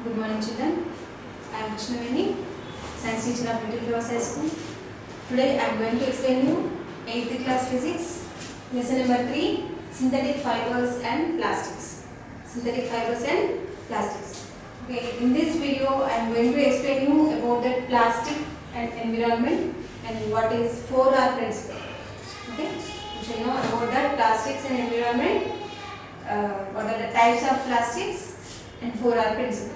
Good morning, children. I am Krishnaveni, Science teacher of Middle Class High School. Today I am going to explain you 8th class physics, lesson number 3, synthetic fibers and plastics. Synthetic fibers and plastics. Okay, in this video I am going to explain you about the plastic and environment and what is 4R principle. Okay, you should know about the plastics and environment. What are the types of plastics and 4R principle.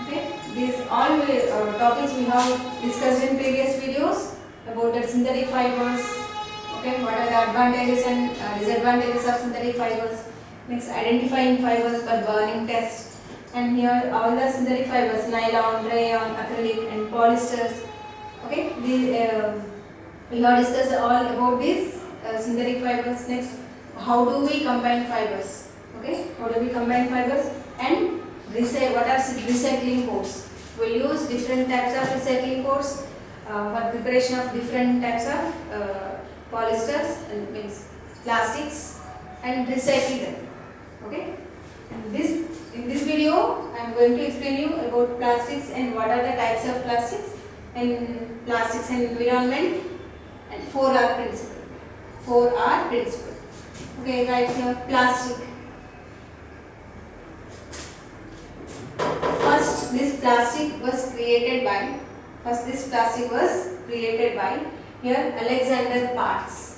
Okay, these all topics we have discussed in previous videos about the synthetic fibers. Okay, what are the advantages and disadvantages of synthetic fibers. Next, identifying fibers by burning test. And here all the synthetic fibers, nylon, rayon, acrylic and polyesters. Okay, we have discussed all about these synthetic fibers. Next, how do we combine fibers? Okay, how do we combine fibers and what are recycling codes? We will use different types of recycling codes for preparation of different types of polyesters and means plastics and recycle them. Okay. And in this video, I am going to explain you about plastics and what are the types of plastics and environment and 4R principle. 4R principle. Okay, right here plastic. First this plastic was created by here Alexander Parks.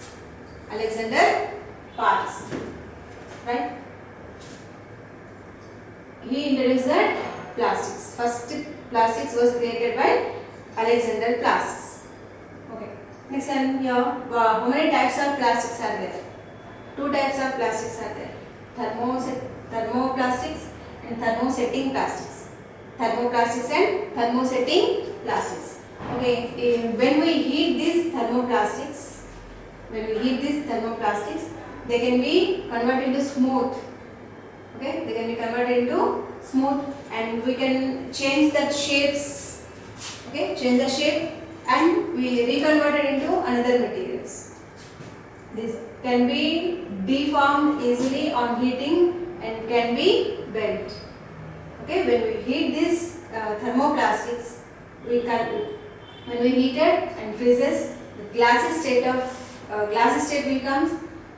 Right? He introduced the plastics. First plastics was created by Alexander Parks. Okay. Next time here, how many types of plastics are there? 2 types of plastics are there. Thermoplastics and thermosetting plastics. Thermoplastics and thermosetting plastics. Okay, when we heat these thermoplastics, they can be converted into smooth. Okay, they can be converted into smooth, and we can change the shapes. Okay, change the shape, and we reconvert it into another materials. This can be deformed easily on heating and can be bent. Okay, when we heat these thermoplastics, when we heat it and freezes, the glassy state will come.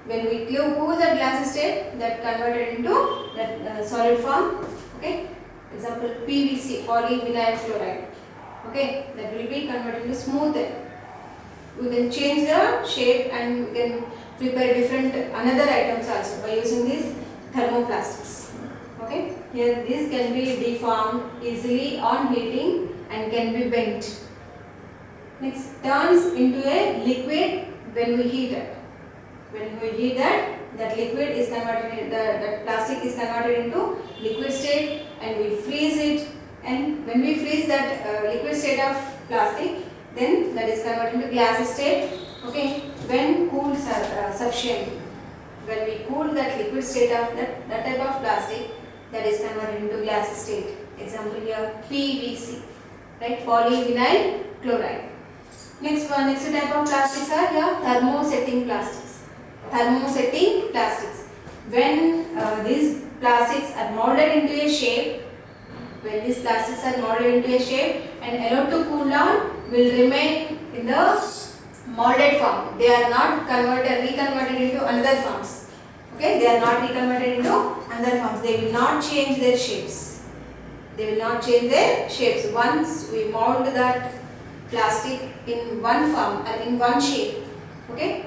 When we cool the glassy state, that converted into that solid form. Okay, example PVC, polyvinyl chloride. Okay, that will be converted into smooth. We can change the shape and we can prepare different another items also by using these thermoplastics. Okay, here this can be deformed easily on heating and can be bent. Next, turns into a liquid when we heat it. When we heat that liquid is converted, the plastic is converted into liquid state, and we freeze it. And when we freeze that liquid state of plastic, then that is converted into glassy state. Okay, when cooled sufficiently, when we cool that liquid state of that type of plastic, that is converted into glassy state. Example here PVC, right? Polyvinyl chloride. Next type of plastics are here thermosetting plastics. When these plastics are molded into a shape, and allowed to cool down, will remain in the molded form. They are not reconverted into another forms. Okay, they are not reconverted into another forms. They will not change their shapes. Once we mold that plastic in one form and in one shape, okay,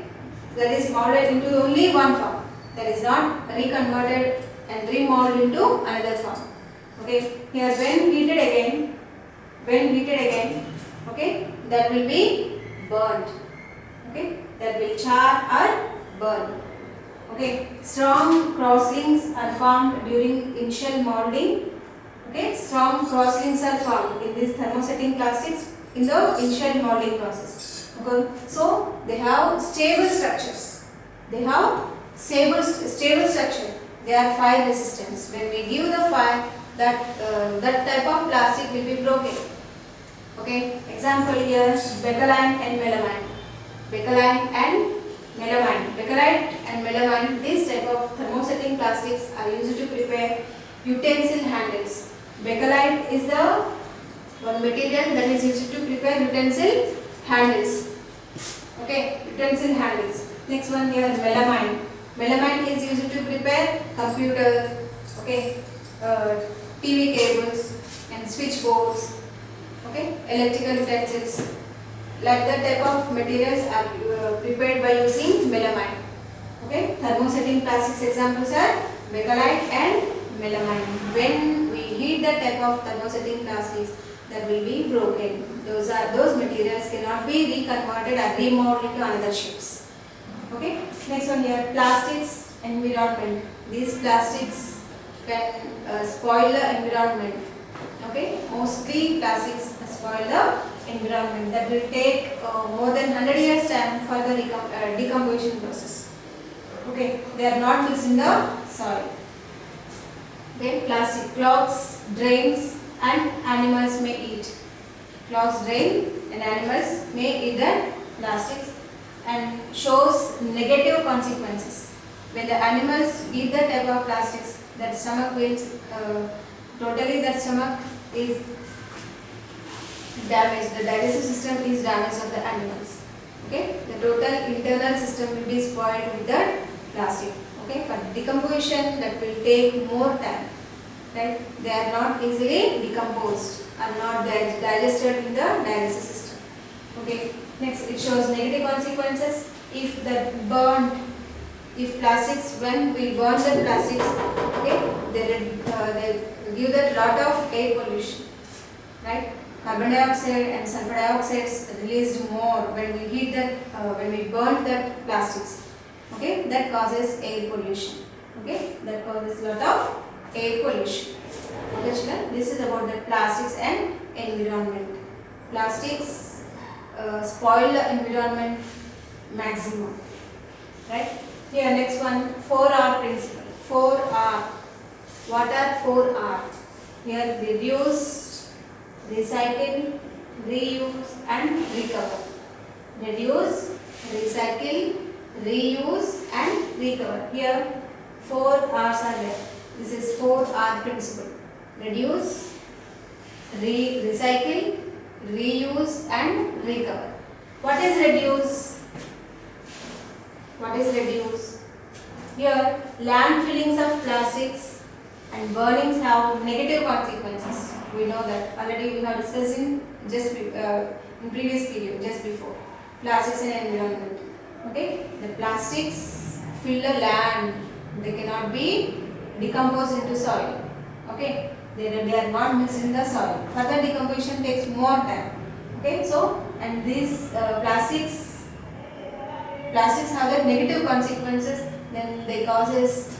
that is molded into only one form. That is not reconverted and remolded into another form. Okay, here when heated again, okay, that will be burnt. Okay, that will char or burn. Okay, strong crosslinks are formed during initial molding. Okay, strong crosslinks are formed in these thermosetting plastics in the initial molding process. Okay, so they have stable structures. They are fire resistance. When we give the fire, that type of plastic will be broken. Okay, example here Bakelite and melamine. Bakelite and melamine, these type of thermosetting plastics are used to prepare utensil handles. Bakelite is the one material that is used to prepare utensil handles. Okay, utensil handles. Next one here, melamine. Melamine is used to prepare computers, okay, TV cables and switchboards, okay, electrical utensils. Like that type of materials are prepared by using melamine. Okay, thermosetting plastics examples are bakelite and melamine. When we heat that type of thermosetting plastics, that will be broken. Those materials cannot be reconverted or remolded into another shapes. Okay. Next one here, plastics environment. These plastics can spoil the environment. Okay. Mostly plastics spoil the environment. That will take more than 100 years time for the decomposition process. Okay. They are not mixed in the soil. Okay. Plastic cloths, drains, and animals may eat. Cloths drain and animals may eat the plastics and shows negative consequences. When the animals eat the type of plastics, that stomach will totally that stomach is damaged. The digestive system is damaged of the animals. Okay, the total internal system will be spoiled with the plastic. Okay, for decomposition that will take more time. Right? They are not easily decomposed, are not digested in the digestive system. Okay. Next, it shows negative consequences if if plastics, when we burn the plastics, okay, they give that lot of air pollution, right? Carbon dioxide and sulfur dioxide is released more when we heat that, when we burn that plastics. Okay, that causes air pollution. Okay, that causes lot of air pollution. Okay, children, this is about the plastics and environment. Plastics spoil the environment maximum. Right? Here, next one, 4R principle. 4R. What are 4R? Here, reduce, recycle, reuse, and recover. Reduce, recycle, reuse, and recover. Here, 4 R's are there. This is 4R principle. Reduce, recycle, reuse, and recover. What is reduce? What is reduce? Here, landfillings of plastics and burnings have negative consequences. We know that already. We have discussed in previous video, just before. Plastics and environment. Okay, the plastics fill the land. They cannot be decomposed into soil. Okay, they are not mixed in the soil. Further decomposition takes more time. Okay, so and these plastics have the negative consequences. Then they causes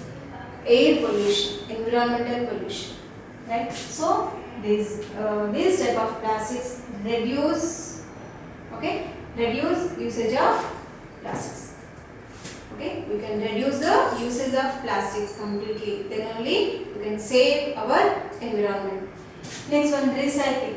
air pollution, environmental pollution. Right. So these type of plastics reduce. Okay, reduce usage of plastics. Okay, we can reduce the usage of plastics completely. Then only we can save our environment. Next one, recycling.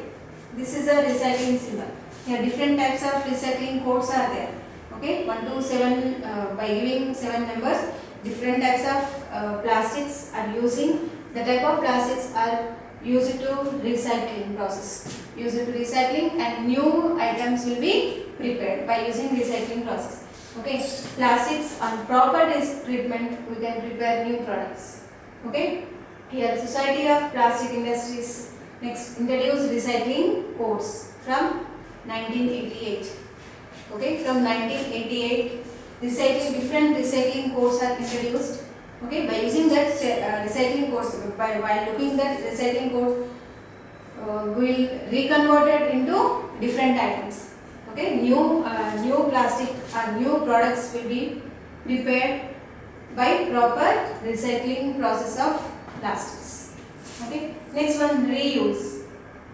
This is a recycling symbol. Here different types of recycling codes are there. Okay, 1 to 7, by giving 7 numbers, different types of plastics are using. The type of plastics are used to recycling process. Used to recycling, and new items will be prepared by using recycling process. Okay, plastics on proper treatment, we can prepare new products. Okay, here Society of Plastic Industries next introduced recycling codes from 1988. Okay, from 1988, different recycling codes are introduced. Okay, by using that recycling codes, while looking at recycling code, we will reconvert it into different items. Okay, new plastic or new products will be prepared by proper recycling process of plastics. Okay, next one, reuse.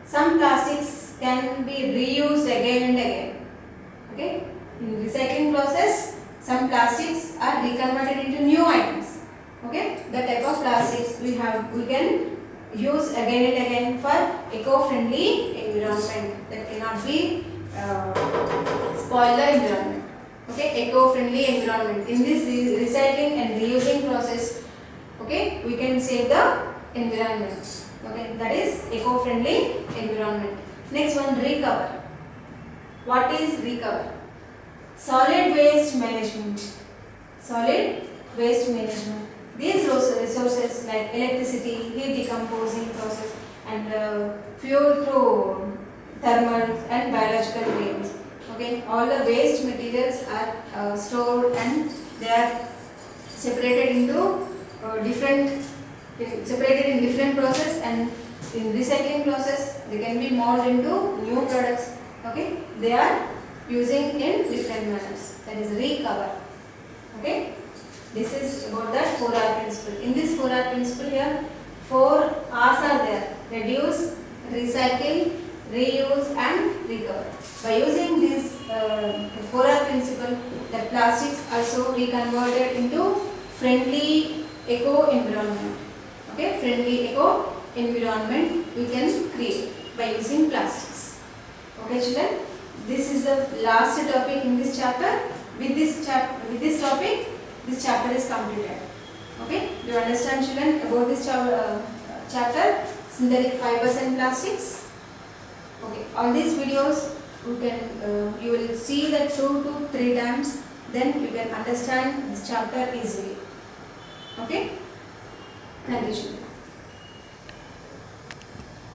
Some plastics can be reused again and again. Okay, in recycling process, some plastics are reconverted into new items. Okay, the type of plastics we can use again and again for eco-friendly environment that cannot be spoil the environment. Okay, eco-friendly environment. In this recycling and reusing process, okay, we can save the environment. Okay, that is eco-friendly environment. Next one, recover. What is recover? Solid waste management. Solid waste management. These resources like electricity, heat decomposing process, and fuel through thermal and biological means. Okay, all the waste materials are stored and they are separated into separated in different process, and in recycling process they can be molded into new products. Okay, they are using in different manners. That is recover. Okay, this is about that 4R principle. In this 4R principle here, 4 R's are there: reduce, recycle, reuse and recover. By using this 4R principle, the plastics also be converted into friendly eco environment. Okay, friendly eco environment we can create by using plastics. Okay children, this is the last topic in this chapter. With this topic, this chapter is completed. Okay, do you understand children about this chapter, synthetic fibers and plastics? Okay, on these videos you will see that 2 to 3 times, then you can understand this chapter easily. Okay, thank you children.